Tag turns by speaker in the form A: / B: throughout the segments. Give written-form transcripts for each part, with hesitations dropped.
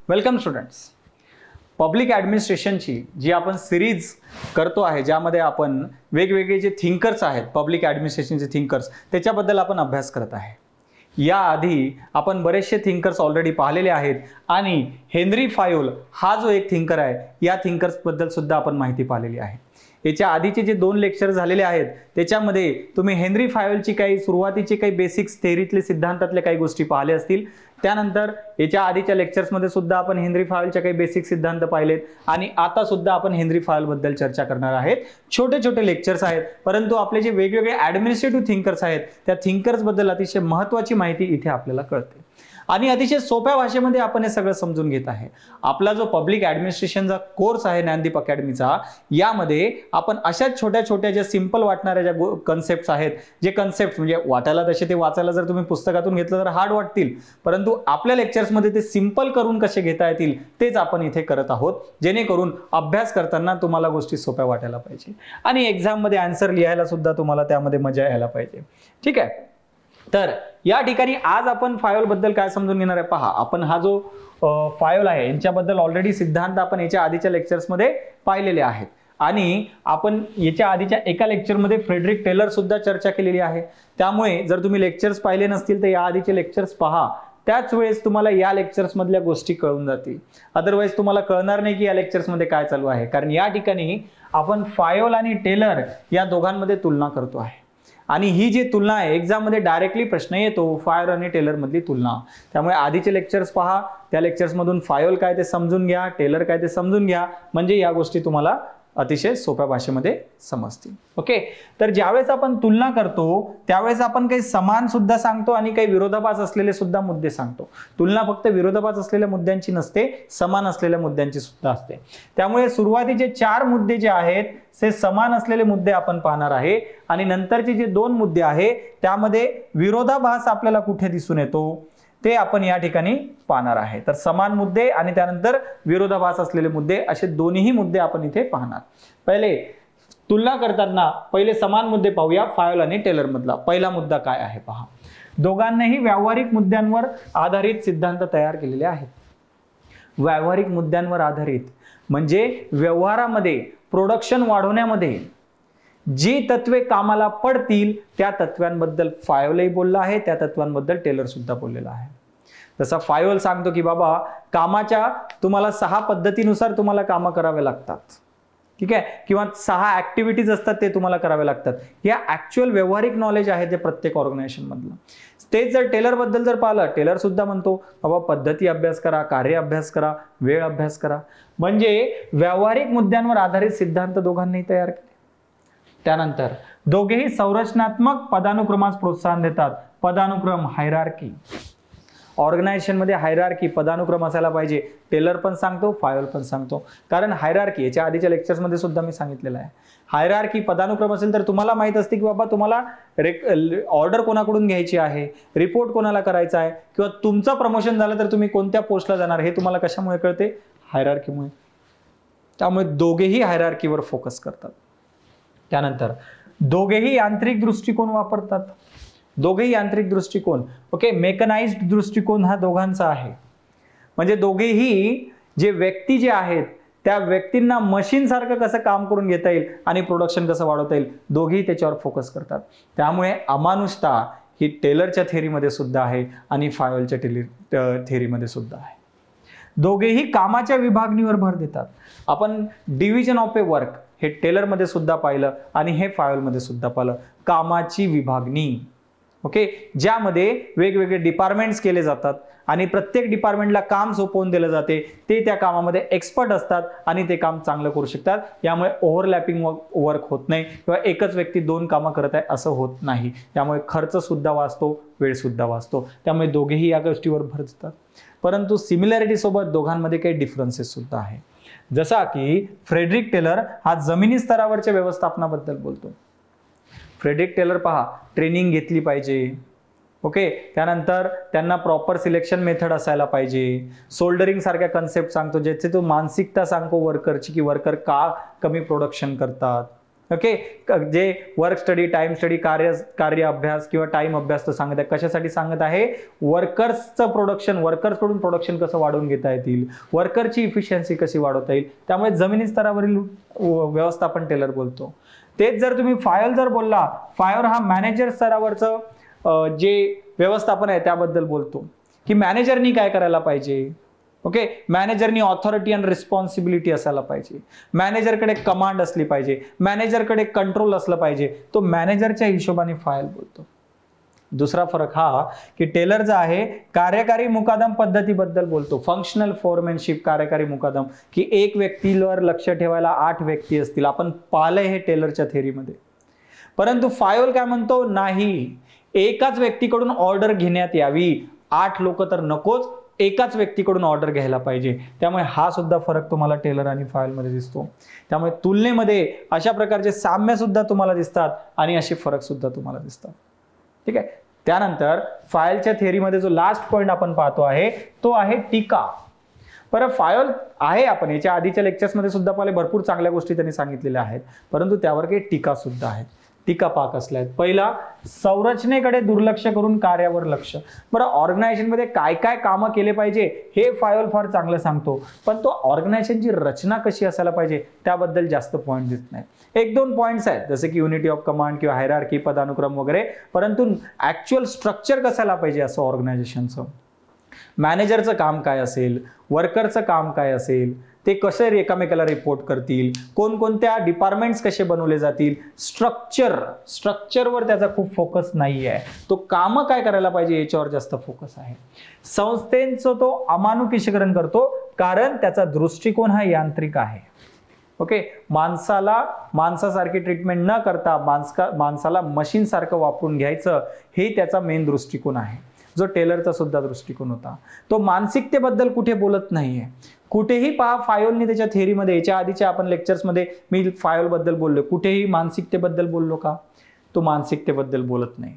A: Welcome students. Public ॲडमिनिस्ट्रेशनची जी आपण series करतो आहे, ज्यामध्ये आपण वेगवेगळे जे थिंकर्स आहेत, पब्लिक ॲडमिनिस्ट्रेशनचे थिंकर्स, त्याच्याबद्दल आपण अभ्यास करत आहे. याआधी आपण बरेचसे थिंकर्स ऑलरेडी पाहिलेले आहेत आणि हेनरी फायोल हा जो एक थिंकर आहे, या थिंकर्सबद्दल सुद्धा आपण माहिती पाहिलेली आहे. याच्या आधीचे जे 2 लेक्चर झालेले आहेत त्याच्यामध्ये तुम्ही हेनरी फायोलची काही सुरुवातीचे काही बेसिक्स थेअरीतले सिद्धांतातले काही गोष्टी पाहिल्या असतील. त्यानंतर याच्या आधीच्या लेक्चर्समध्ये सुद्धा आपण हेनरी फायोलचे काही बेसिक सिद्धांत पाहिलेत आणि आता सुद्धा आपण हेनरी फायोल बद्दल चर्चा करणार आहेत. छोटे छोटे लेक्चर्स आहेत, परंतु आपले जे वेगवेगळे ॲडमिनिस्ट्रेटिव्ह थिंकर्स आहेत त्या थिंकर्स बद्दल अतिशय महत्त्वाची माहिती इथे आपल्याला कळते आणि अतिशय सोप्या भाषेमध्ये आपण हे सगळं समजून घेत आहे. आपला जो पब्लिक ॲडमिनिस्ट्रेशनचा कोर्स आहे ज्ञानदीप अकॅडमीचा, यामध्ये आपण अशाच छोट्या छोट्या ज्या सिंपल वाटणाऱ्या ज्या कन्सेप्ट्स आहेत, जे कन्सेप्ट म्हणजे वाटायला तसे ते वाचायला जर तुम्ही पुस्तकातून घेतलं तर हार्ड वाटतील, परंतु आपल्या लेक्चर्समध्ये ते सिंपल करून कसे घेता येतील तेच आपण इथे करत आहोत, जेणेकरून अभ्यास करताना तुम्हाला गोष्टी सोप्या वाटायला पाहिजे आणि एक्झाममध्ये आन्सर लिहायला सुद्धा तुम्हाला त्यामध्ये मजा यायला पाहिजे. ठीक आहे. तर या ठिकाणी आज आपण फायोल बद्दल काय समजून घेणार आहे पहा. आपण हा जो फायोल आहे यांच्याबद्दल ऑलरेडी सिद्धांत आपण याच्या आधीच्या लेक्चर्समध्ये पाहिलेले आहेत आणि आपण याच्या आधीच्या एका लेक्चरमध्ये फ्रेडरिक टेलर सुद्धा चर्चा केलेली आहे. त्यामुळे जर तुम्ही लेक्चर्स पाहिले नसतील तर या आधीचे लेक्चर्स पहा, त्याच वेळेस तुम्हाला या लेक्चर्स मधल्या गोष्टी कळून जातील. अदरवाईज तुम्हाला कळणार नाही की या लेक्चर्स मध्ये काय चालू आहे, कारण या ठिकाणी आपण फायोल आणि टेलर या दोघांमध्ये तुलना करतो आहे आणि ही जी तुलना आहे एक्झाम मध्ये डायरेक्टली प्रश्न येतो फायोल आणि टेलर मधली तुलना. त्यामुळे आधीचे लेक्चर्स पहा, त्या लेक्चर्स मधून फायोल काय ते समजून घ्या, टेलर काय ते समजून घ्या, म्हणजे या गोष्टी तुम्हाला अतिशय सोप्या भाषेमध्ये समजतील. ओके. तर ज्यावेळेस आपण तुलना करतो त्यावेळेस आपण काही समान सुद्धा सांगतो आणि काही विरोधाभास असलेले सुद्धा मुद्दे सांगतो. तुलना फक्त विरोधाभास असलेल्या मुद्द्यांची नसते, समान असलेल्या मुद्द्यांची सुद्धा असते. त्यामुळे सुरुवातीचे 4 मुद्दे जे आहेत ते समान असलेले मुद्दे आपण पाहणार आहे आणि नंतरचे जे 2 मुद्दे आहे त्यामध्ये विरोधाभास आपल्याला कुठे दिसून येतो ते आपण या ठिकाणी पाहणार आहे. तर समान मुद्दे आणि त्यानंतर विरोधाभास असलेले मुद्दे असे दोन्ही मुद्दे आपण इथे पाहणार. पहिले तुलना करताना पहिले समान मुद्दे पाहूया. फायोल आणि टेलर मधला पहिला मुद्दा काय आहे पहा. दोघांनाही व्यावहारिक मुद्द्यांवर आधारित सिद्धांत तयार केलेले आहेत. व्यावहारिक मुद्द्यांवर आधारित म्हणजे व्यवहारामध्ये प्रोडक्शन वाढवण्यामध्ये जी तत्वे कामाला पडतील त्या तत्वांबद्दल फायोलही बोलला आहे, त्या तत्वांबद्दल टेलर सुद्धा बोललेला आहे. जसा फायोल सांगतो की बाबा कामाच्या तुम्हाला 6 पद्धतीनुसार तुम्हाला कामं करावे लागतात, ठीक आहे, किंवा 6 ऍक्टिव्हिटीज असतात ते तुम्हाला करावे लागतात. या ऍक्च्युअल व्यवहारिक नॉलेज आहे ते प्रत्येक ऑर्गनायझेशन मधलं. तेच जर टेलर बद्दल जर पाहिलं, टेलर सुद्धा म्हणतो बाबा पद्धती अभ्यास करा, कार्य अभ्यास करा, वेळ अभ्यास करा. म्हणजे व्यावहारिक मुद्द्यांवर आधारित सिद्धांत दोघांनी तयार केले. त्यानंतर दोघेही संरचनात्मक पदानुक्रमास प्रोत्साहन देतात. पदानुक्रम, हायरार्की. ऑर्गनायझेशन मध्ये हायरार्की, पदानुक्रम असायला पाहिजे. टेलर पण सांगतो, फायोल पण सांगतो. कारण हायरार्की याच्या आधीच्या लेक्चर्स मध्ये सुद्धा मी सांगितलेलं आहे. हायरार्की पदानुक्रम असेल तर तुम्हाला माहित असते की बाबा तुम्हाला ऑर्डर कोणाकडून घ्यायची आहे, रिपोर्ट कोणाला करायचा आहे, किंवा तुमचं प्रमोशन झालं तर तुम्ही कोणत्या पोस्टला जाणार हे तुम्हाला कशामुळे कळते? हायरार्कीमुळे. त्यामुळे दोघेही हायरार्कीवर फोकस करतात. त्यानंतर दोघेही यांत्रिक दृष्टिकोन वापरतात. दोघेही यांत्रिक दृष्टिकोन. ओके. मेकनाइज्ड दृष्टिकोन हा दोघांचा आहे. म्हणजे दोघेही जे व्यक्ती जे आहेत त्या व्यक्तींना मशीन सारखं कसं काम करून घेता येईल आणि प्रोडक्शन कसं वाढवता येईल, दोघेही त्याच्यावर फोकस करतात. त्यामुळे अमानुषता ही टेलरच्या थेअरीमध्ये सुद्धा आहे आणि फायोलच्या थेअरीमध्ये सुद्धा आहे. दोघेही कामाच्या विभागणीवर भर देतात. आपण डिव्हिजन ऑफ ए वर्क हे टेलरमध्ये सुद्धा पाहिलं आणि हे फायोलमध्ये सुद्धा पाहिलं. कामाची विभागणी. ओके. ज्यामध्ये वेगवेगळे डिपार्टमेंट्स केले जातात आणि प्रत्येक डिपार्टमेंटला काम सोपवून दिलं जाते. ते त्या कामामध्ये एक्सपर्ट असतात आणि ते काम चांगलं करू शकतात. यामुळे ओव्हरलॅपिंग वर्क होत नाही किंवा एकच व्यक्ती 2 कामं करत आहे असं होत नाही. त्यामुळे खर्च सुद्धा वाचतो, वेळ सुद्धा वाचतो. त्यामुळे दोघेही या गोष्टीवर भर देतात. परंतु सिमिलॅरिटी सोबत दोघांमध्ये काही डिफरन्सेस सुद्धा आहे. जसा की फ्रेडरिक टेलर हा जमिनी स्तरावरच्या व्यवस्थापनाबद्दल बोलतो. फ्रेडरिक टेलर पहा, ट्रेनिंग घेतली पाहिजे. ओके. त्यानंतर त्यांना प्रॉपर सिलेक्शन मेथड असायला पाहिजे. सोल्डरिंग सारख्या कन्सेप्ट सांगतो, ज्याचे तो मानसिकता सांगतो वर्करची की वर्कर का कमी प्रोडक्शन करतात. ओके, जे वर्क स्टडी, टाइम स्टडी, कार्य अभ्यास किंवा टाइम अभ्यास तो सांगत आहे. कशासाठी सांगत आहे? वर्कर्सचं प्रोडक्शन, वर्कर्सकडून प्रोडक्शन कसं वाढवून घेता येतील, वर्करची इफिशियन्सी कशी वाढवता येईल. त्यामुळे जमिनी स्तरावरील व्यवस्थापन टेलर बोलतो. तेच जर तुम्ही फायोल जर बोलला, फायोल हा मॅनेजर स्तरावरचं जे व्यवस्थापन आहे त्याबद्दल बोलतो की मॅनेजरनी काय करायला पाहिजे. ओके, मॅनेजरनी ऑथॉरिटी अँड रिस्पॉन्सिबिलिटी असायला पाहिजे, मॅनेजरकडे कमांड असली पाहिजे, मॅनेजरकडे कंट्रोल असलं पाहिजे. तो मॅनेजरच्या हिशोबाने फाईल बोलतो. दुसरा फरक हा की टेलर जो आहे कार्यकारी मुकादम पद्धतीबद्दल बोलतो. फंक्शनल फोरमॅनशिप, कार्यकारी मुकादम, की एक व्यक्तीवर लक्ष ठेवायला 8 व्यक्ती असतील. आपण पाहिलंय हे टेलरच्या थेअरीमध्ये. परंतु फायोल काय म्हणतो? नाही, एकाच व्यक्तीकडून ऑर्डर घेण्यात यावी. 8 लोक तर नकोच, एकाच व्यक्तीकडून ऑर्डर घ्यायला पाहिजे. त्यामुळे हा सुद्धा फरक तुम्हाला टेलर आणि फायोलमध्ये दिसतो. त्यामुळे तुलनेमध्ये अशा प्रकारचे साम्य सुद्धा तुम्हाला दिसतात आणि असे फरक सुद्धा तुम्हाला दिसतात. ठीक आहे. त्यानंतर फायोलच्या थेअरीमध्ये जो लास्ट पॉइंट आपण पाहतो आहे तो आहे टीका. बरं, फायोल आहे, आपण याच्या आधीच्या लेक्चर्समध्ये सुद्धा पाहिले, भरपूर चांगल्या गोष्टी त्यांनी सांगितलेल्या आहेत, परंतु त्यावर काही टीका सुद्धा आहेत. टीका पाक असल्या आहेत. पहिला, संरचनेकडे दुर्लक्ष करून कार्यावर लक्ष. बरं, ऑर्गनायझेशनमध्ये काय काय कामं केले पाहिजे हे फायोल फार चांगलं सांगतो, पण तो ऑर्गनायझेशनची रचना कशी असायला पाहिजे त्याबद्दल जास्त पॉईंट देत नाही. 1-2 पॉईंट्स आहेत, जसे की युनिटी ऑफ कमांड किंवा हायरार्की, पदानुक्रम वगैरे, परंतु ऍक्च्युअल स्ट्रक्चर कसायला पाहिजे असं ऑर्गनायझेशनचं. मॅनेजरचं काम काय असेल, वर्करचं काम काय असेल, ते कसे एकामेकाला रिपोर्ट करतील, कोणकोणत्या डिपार्टमेंट्स कसे बनवले जातील, स्ट्रक्चरवर त्याचा खूप फोकस नाही आहे. तो कामं काय करायला पाहिजे याच्यावर जास्त फोकस आहे. संस्थेचं तो अमानुषीकरण करतो, कारण त्याचा दृष्टिकोन हा यांत्रिक आहे. ओके, माणसासारखी ट्रीटमेंट न करता माणसाला मशीन सारखं वापरून घ्यायचं, हे त्याचा मेन दृष्टिकोन आहे, जो टेलरचा सुद्धा दृष्टिकोन होता. तो मानसिकतेबद्दल कुठे बोलत नाहीये. कुठेही पहा फायोलने त्याच्या थेअरीमध्ये, याच्या आधीच्या आपण लेक्चर्समध्ये मी फायोल बद्दल बोललो, कुठेही मानसिकतेबद्दल बोललो का? तो मानसिकतेबद्दल बोलत नाही,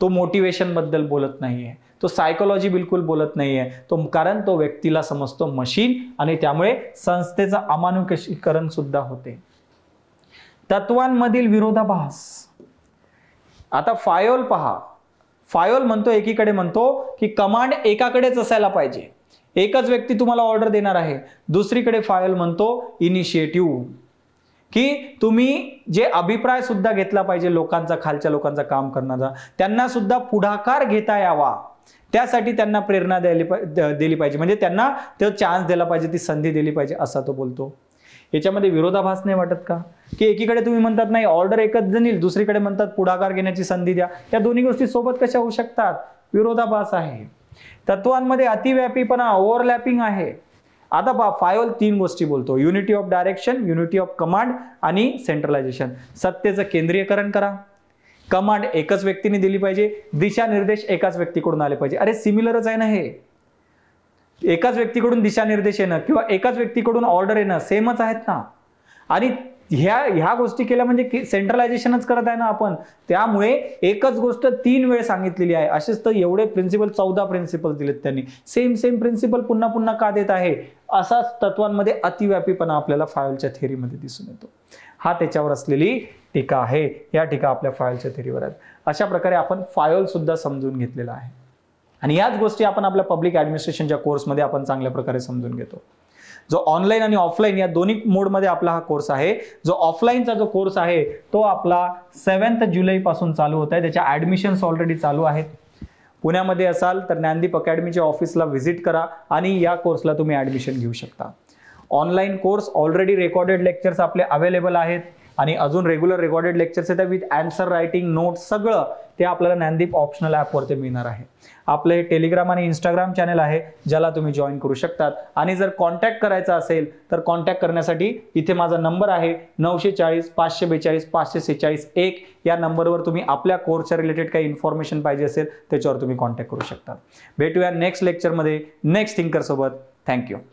A: तो मोटिवेशन बद्दल बोलत नाहीये, तो सायकोलॉजी बिलकुल बोलत नाहीये. कारण तो व्यक्तीला समजतो मशीन, आणि त्यामुळे संस्थेचं अमानुषीकरण सुद्धा होते. तत्वांमधील विरोधाभास. आता फायोल पहा, फायोल म्हणतो, एकीकडे म्हणतो की कमांड एकाकडेच असायला पाहिजे, एकच व्यक्ती तुम्हाला ऑर्डर देणार आहे. दुसरीकडे फायोल म्हणतो इनिशिएटिव्ह, की तुम्ही जे अभिप्राय सुद्धा घेतला पाहिजे लोकांचा, खालच्या लोकांचा काम करण्याचा, त्यांना सुद्धा पुढाकार घेता यावा, त्यासाठी त्यांना प्रेरणा दिली पाहिजे, म्हणजे त्यांना तो चान्स दिला पाहिजे, ती संधी दिली पाहिजे, असा तो बोलतो. याच्यामध्ये विरोधाभास नाही वाटत का? की एकीकडे तुम्ही म्हणतात नाही ऑर्डर एकच जण येईल, दुसरीकडे म्हणतात पुढाकार घेण्याची संधी द्या. या दोन्ही गोष्टी सोबत कशा होऊ शकतात? विरोधाभास आहे. तत्वांमध्ये अतिव्यापीपणा, ओव्हरलॅपिंग आहे. आता पहा, फायोल 3 गोष्टी बोलतो: unity of direction, unity of command आणि सेंट्रलायझेशन. सत्तेचं केंद्रीयकरण करा, कमांड एकच व्यक्तीने दिली पाहिजे, दिशानिर्देश एकाच व्यक्तीकडून आले पाहिजे. अरे सिमिलरच आहे ना हे, एकाच व्यक्तीकडून दिशानिर्देश येणं किंवा एकाच व्यक्तीकडून ऑर्डर येणं सेमच आहेत ना. आणि ह्या गोष्टी केल्या म्हणजे सेंट्रलायझेशनच करत आहे ना आपण. त्यामुळे एकच गोष्ट 3 वेळ सांगितलेली आहे. असेच तर एवढे प्रिन्सिपल, 14 प्रिन्सिपल दिलेत त्यांनी. सेम प्रिन्सिपल पुन्हा पुन्हा का देत आहे? असाच तत्वांमध्ये अतिव्यापीपणा आपल्याला फायोलच्या थेअरीमध्ये दिसून येतो. हा त्याच्यावर असलेली टीका आहे. या टीका आपल्या फायोलच्या थेअरीवर आहेत. अशा प्रकारे आपण फायोल सुद्धा समजून घेतलेला आहे, आणि याच गोष्टी आपण आपल्या पब्लिक ऍडमिनिस्ट्रेशनच्या कोर्समध्ये आपण चांगल्या प्रकारे समजून घेतो. जो ऑनलाईन आणि ऑफलाईन या दोन्ही मोडमध्ये आपला हा कोर्स आहे. जो ऑफलाईनचा जो कोर्स आहे तो आपला 7 जुलै पासून चालू होत आहे. त्याच्या ऍडमिशन्स ऑलरेडी चालू आहेत. पुण्यामध्ये असाल तर ज्ञानदीप अकॅडमीच्या ऑफिसला व्हिजिट करा आणि या कोर्सला तुम्ही ऍडमिशन घेऊ शकता. Online course already recorded lectures आपले अवेलेबल आहेत, आणि अजून रेग्युलर रेकॉर्डेड लेक्चर्स येतात विथ आन्सर रायटिंग, नोट्स, सगळं ते आपल्याला ज्ञानदीप ऑप्शनल ॲपवरती मिळणार आहे. आपलं हे टेलिग्राम आणि इंस्टाग्राम चॅनल आहे, ज्याला तुम्ही जॉईन करू शकतात. आणि जर कॉन्टॅक्ट करायचा असेल तर कॉन्टॅक्ट करण्यासाठी इथे माझा नंबर आहे 940 542 546 1. या नंबरवर तुम्ही आपल्या कोर्सच्या रिलेटेड काही इन्फॉर्मेशन पाहिजे असेल त्याच्यावर तुम्ही कॉन्टॅक्ट करू शकता. भेटूया नेक्स्ट लेक्चरमध्ये नेक्स्ट थिंकर सोबत. थँक्यू.